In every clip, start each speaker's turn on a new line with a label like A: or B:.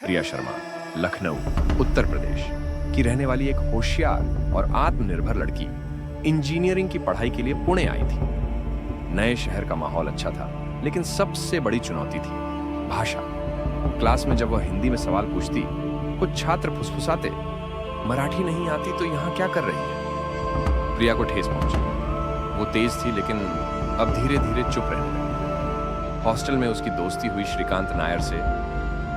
A: प्रिया शर्मा लखनऊ, उत्तर प्रदेश की रहने वाली एक होशियार और आत्मनिर्भर लड़की इंजीनियरिंग की पढ़ाई के लिए पुणे आई थी। नए शहर का माहौल अच्छा था, लेकिन सबसे बड़ी चुनौती थी भाषा। क्लास में जब वह हिंदी में सवाल पूछती, कुछ छात्र फुसफुसाते, मराठी नहीं आती तो यहाँ क्या कर रही है। प्रिया को ठेस पहुंची। वो तेज थी, लेकिन अब धीरे धीरे चुप रहने लगी। हॉस्टल में उसकी दोस्ती हुई श्रीकांत नायर से,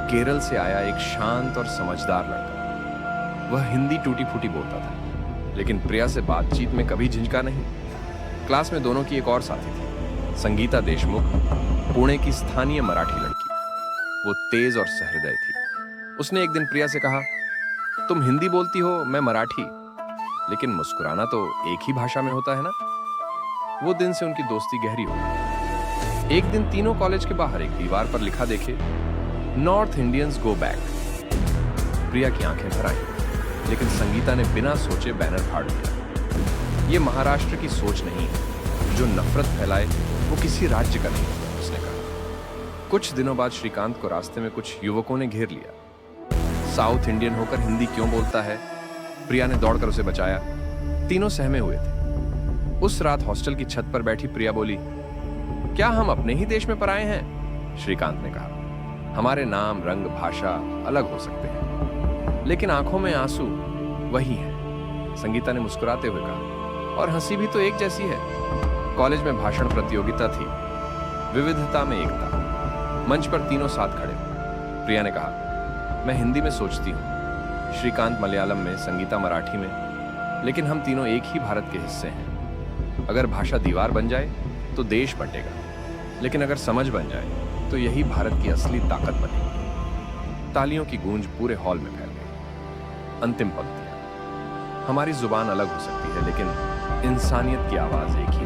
A: केरल से आया एक शांत और समझदार लड़का। वह हिंदी टूटी फूटी बोलता था, लेकिन प्रिया से बातचीत में कभी झिझका नहीं। क्लास में दोनों की एक और साथी थी, संगीता देशमुख, पुणे की स्थानीय मराठी लड़की। वो तेज और सहृदय थी। उसने एक दिन प्रिया से कहा, तुम हिंदी बोलती हो, मैं मराठी, लेकिन मुस्कुराना तो एक ही भाषा में होता है ना। वो दिन से उनकी दोस्ती गहरी हो गई। एक दिन तीनों कॉलेज के बाहर एक दीवार पर लिखा देखे, नॉर्थ इंडियंस गो बैक। प्रिया की आंखें भर आईं, लेकिन संगीता ने बिना सोचे बैनर फाड़ दिया। ये महाराष्ट्र की सोच नहीं है, जो नफरत फैलाए वो किसी राज्य का नहीं है, उसने कहा। कुछ दिनों बाद श्रीकांत को रास्ते में कुछ युवकों ने घेर लिया। साउथ इंडियन होकर हिंदी क्यों बोलता है? प्रिया ने दौड़कर उसे बचाया। तीनों सहमे हुए थे। उस रात हॉस्टल की छत पर बैठी प्रिया बोली, क्या हम अपने ही देश में पराए हैं? श्रीकांत ने कहा, हमारे नाम, रंग, भाषा अलग हो सकते हैं, लेकिन आंखों में आंसू वही है। संगीता ने मुस्कुराते हुए कहा, और हंसी भी तो एक जैसी है। कॉलेज में भाषण प्रतियोगिता थी, विविधता में एकता। मंच पर तीनों साथ खड़े। प्रिया ने कहा, मैं हिंदी में सोचती हूँ, श्रीकांत मलयालम में, संगीता मराठी में, लेकिन हम तीनों एक ही भारत के हिस्से हैं। अगर भाषा दीवार बन जाए तो देश बंटेगा, लेकिन अगर समझ बन जाए तो यही भारत की असली ताकत बनेगी। तालियों की गूंज पूरे हॉल में फैल गई। अंतिम पंक्तियां, हमारी जुबान अलग हो सकती है, लेकिन इंसानियत की आवाज एक ही